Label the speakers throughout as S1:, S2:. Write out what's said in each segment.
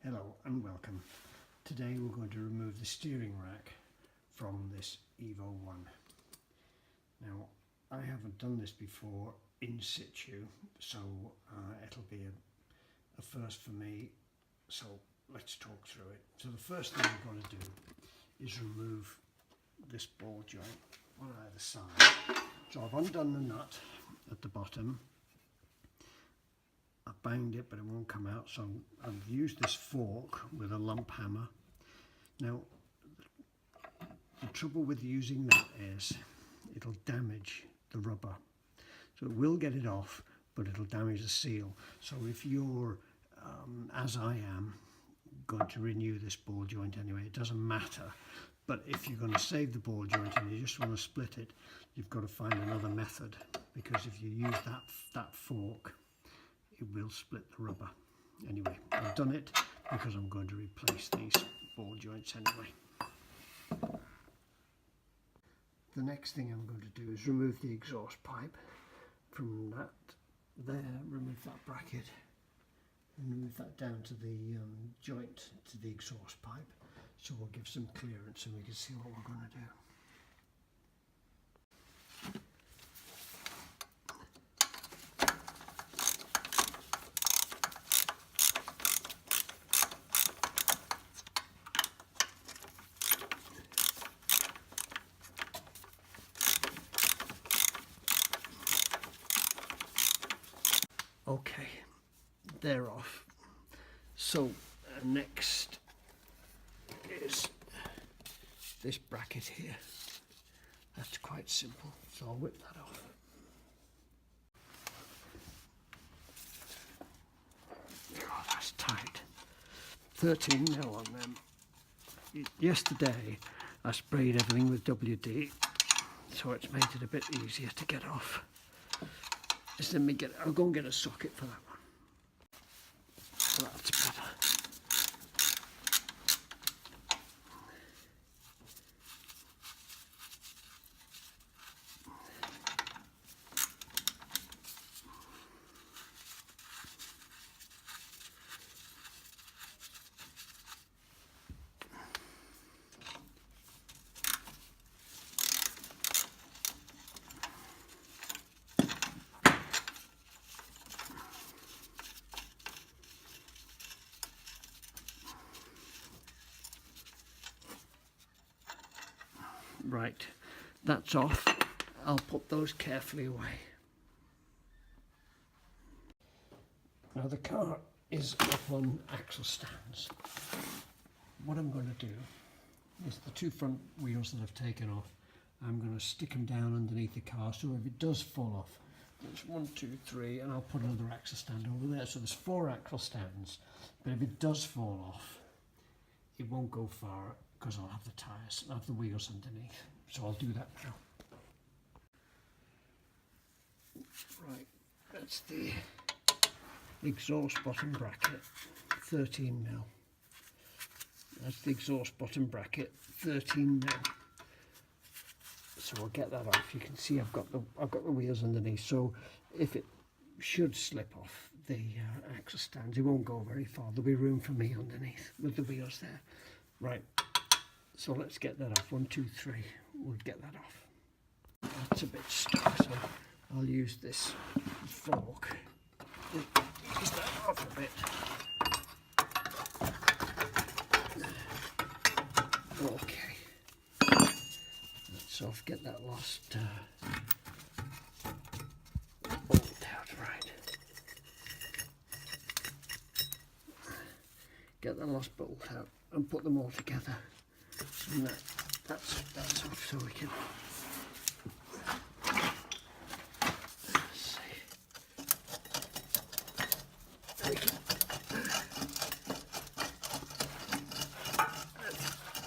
S1: Hello and welcome. Today we're going to remove the steering rack from this Evo 1. Now I haven't done this before in situ, so it'll be a first for me, so let's talk through it. So the first thing we're going to do is remove this ball joint on either side. So I've undone the nut at the bottom. I banged it but it won't come out, so I've used this fork with a lump hammer. Now the trouble with using that is it'll damage the rubber, so it will get it off but it'll damage the seal. So if you're as I am going to renew this ball joint anyway, it doesn't matter, but if you're going to save the ball joint and you just want to split it, you've got to find another method, because if you use that fork it will split the rubber. Anyway, I've done it because I'm going to replace these ball joints anyway. The next thing I'm going to do is remove the exhaust pipe from that there, remove that bracket and move that down to the joint to the exhaust pipe, so we'll give some clearance and we can see what we're going to do. Okay, they're off. So next is this bracket here. That's quite simple, so I'll whip that off. Oh, that's tight. 13mm on them. Yesterday I sprayed everything with WD, so it's made it a bit easier to get off. Just let me get, I'll go and get a socket for that one. So that's better. Right, that's off. I'll put those carefully away. Now the car is up on axle stands. What I'm going to do is the two front wheels that I've taken off, I'm going to stick them down underneath the car, so if it does fall off, there's 1, 2, 3, and I'll put another axle stand over there. So there's 4 axle stands, but if it does fall off, it won't go far, because I'll have the tyres, I'll have the wheels underneath. So I'll do that now. Right, that's the exhaust bottom bracket, 13mm. That's the exhaust bottom bracket, 13mm. So I'll get that off. You can see I've got the wheels underneath. So if it should slip off the axle stands, it won't go very far. There'll be room for me underneath with the wheels there. Right. So let's get that off. 1, 2, 3. We'll get that off. That's a bit stuck, so I'll use this fork. Ease that off a bit. Okay. That's off. Get that lost bolt out. Right. Get the lost bolt out and put them all together. And that's off, so we can let's see.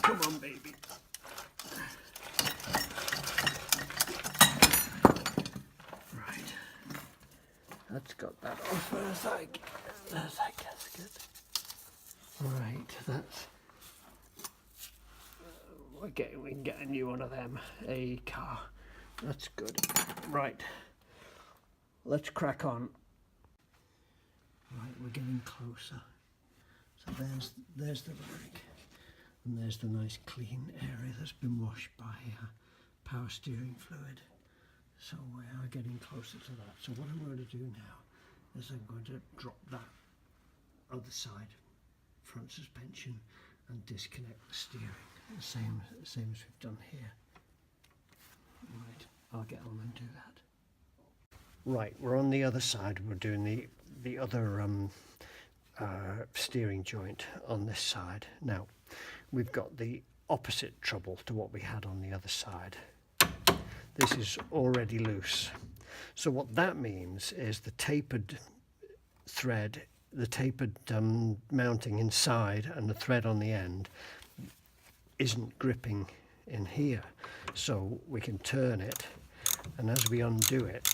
S1: Come on, baby. Right, that's got that off as I guess good. Right, that's. We can get a new one of them, a car. That's good. Right, let's crack on. Right, we're getting closer. So there's the rack, and there's the nice clean area that's been washed by power steering fluid. So we are getting closer to that. So what I'm going to do now is I'm going to drop that other side front suspension and disconnect the steering, the same as we've done here. Right, I'll get on and do that. Right, we're on the other side. We're doing the other steering joint on this side. Now we've got the opposite trouble to what we had on the other side. This is already loose. So what that means is the tapered thread, the tapered mounting inside and the thread on the end isn't gripping in here. So we can turn it, and as we undo it,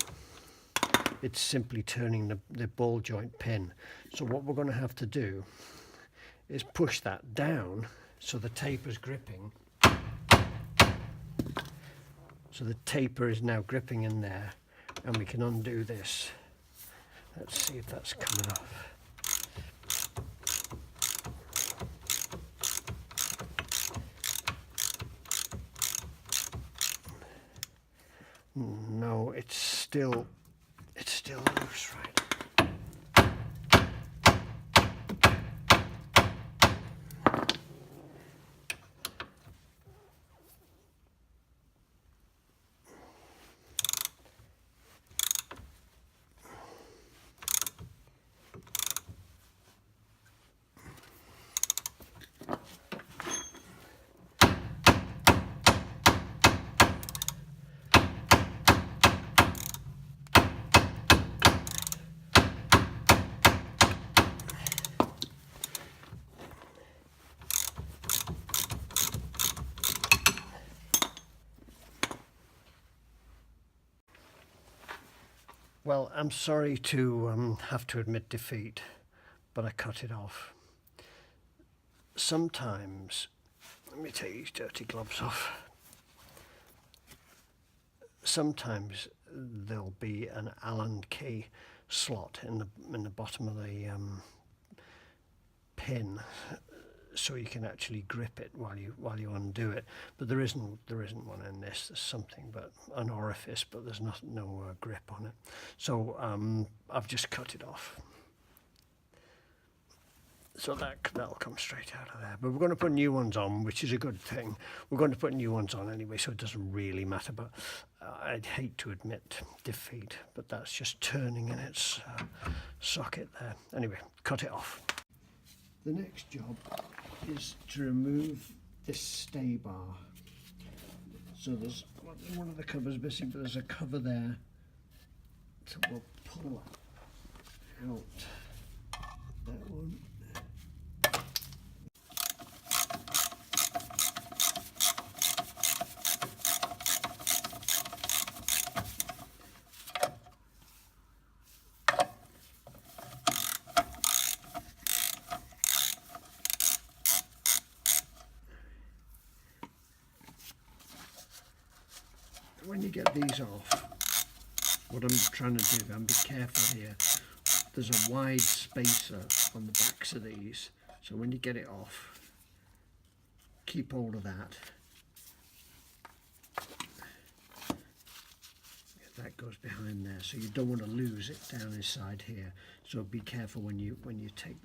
S1: it's simply turning the ball joint pin. So what we're going to have to do is push that down so the taper's gripping. So the taper is now gripping in there, and we can undo this. Let's see if that's coming off. No, it's still loose, right? Well, I'm sorry to have to admit defeat, but I cut it off. Sometimes, let me take these dirty gloves off. Sometimes there'll be an Allen key slot in the bottom of the pin, so you can actually grip it while you undo it. But there isn't one in this. There's something, but an orifice, but there's no grip on it. So I've just cut it off. So that'll come straight out of there. But we're going to put new ones on, which is a good thing. We're going to put new ones on anyway, so it doesn't really matter. But I'd hate to admit defeat, but that's just turning in its socket there. Anyway, cut it off. The next job is to remove this stay bar. So there's one of the covers missing, but there's a cover there. So we'll pull that out. That one. When you get these off, what I'm trying to do, and be careful here, there's a wide spacer on the backs of these, so when you get it off, keep hold of that. That goes behind there, so you don't want to lose it down inside here. So be careful when you take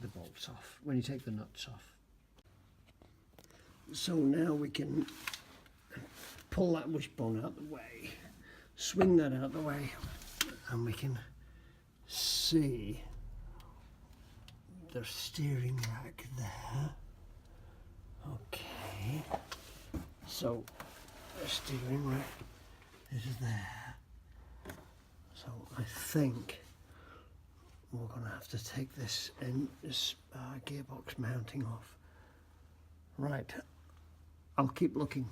S1: the bolts off, when you take the nuts off. So now we can pull that wishbone out the way, swing that out the way, and we can see the steering rack there. Okay, so the steering rack is there. So I think we're going to have to take this gearbox mounting off. Right, I'll keep looking.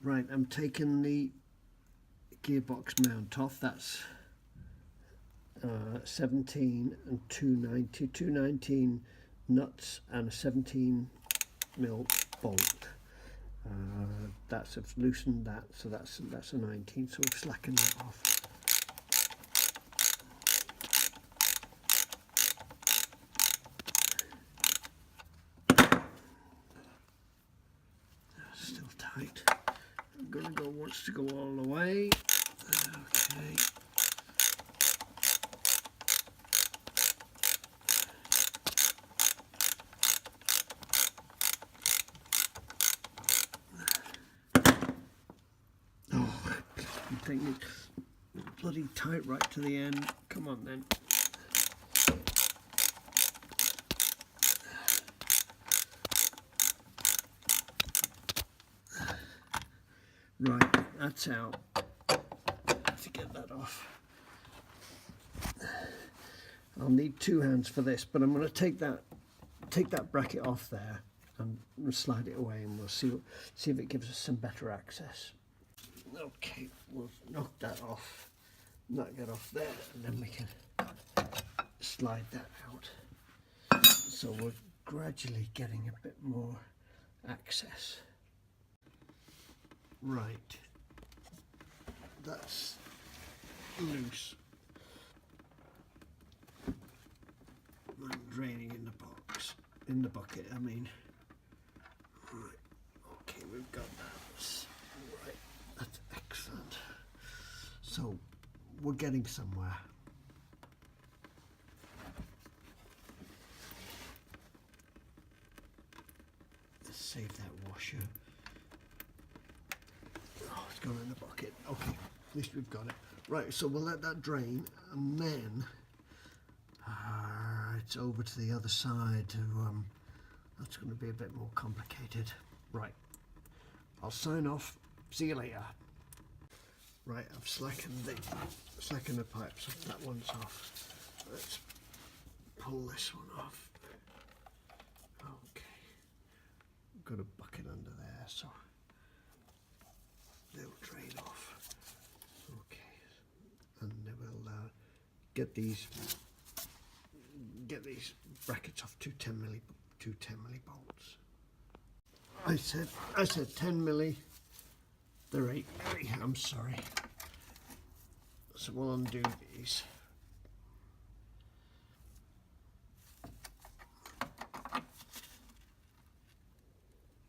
S1: Right, I'm taking the gearbox mount off. That's 17 and 290, 219 nuts and a 17mm bolt. I've loosened that, so that's a 19, so we've slackened that off. wants to go all the way. Okay. Oh, you think it's bloody tight right to the end. Come on then. Right, that's out. To get that off. I'll need 2 hands for this, but I'm going to take that bracket off there and slide it away, and we'll see if it gives us some better access. Okay, we'll knock that off, knock that off there, and then we can slide that out. So we're gradually getting a bit more access. Right, that's loose. I'm draining in the box, in the bucket, I mean. Right, okay, we've got that. Right, that's excellent. So, we're getting somewhere. Let's save that washer. Oh, it's gone in the bucket. Okay, at least we've got it. Right, so we'll let that drain, and then it's over to the other side. That's going to be a bit more complicated. Right, I'll sign off. See you later. Right, I've slackened the pipes. So that one's off. Let's pull this one off. Okay, got a bucket under there, so they'll drain off. Okay, and then we'll get these brackets off to 10 milli bolts. I said 10 milli. They're 8 milli. I'm sorry. So we'll undo these.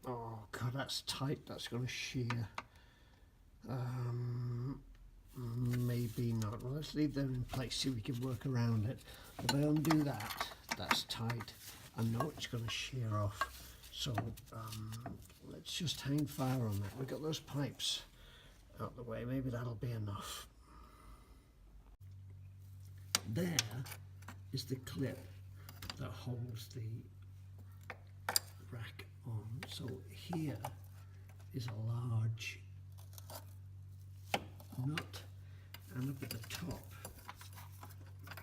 S1: Oh God, that's tight. That's going to shear. Maybe not. Well, let's leave them in place. See if we can work around it. If I undo that, that's tight. I know it's going to shear off. So let's just hang fire on that. We've got those pipes out the way. Maybe that'll be enough. There is the clip that holds the rack on. So here is a large nut, and up at the top,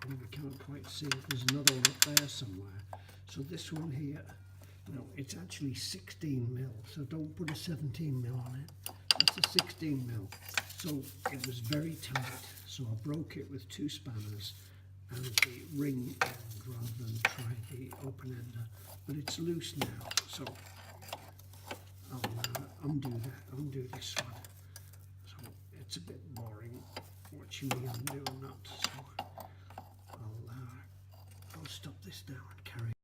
S1: we can't quite see it, there's another one up there somewhere. So this one here, no, it's actually 16 mil, so don't put a 17 mil on it. That's a 16 mil. So it was very tight, so I broke it with 2 spanners and the ring end rather than try the open ender. But it's loose now, so I'll undo this one. So it's a bit boring watching me undo a nut, so I'll stop this now and carry on.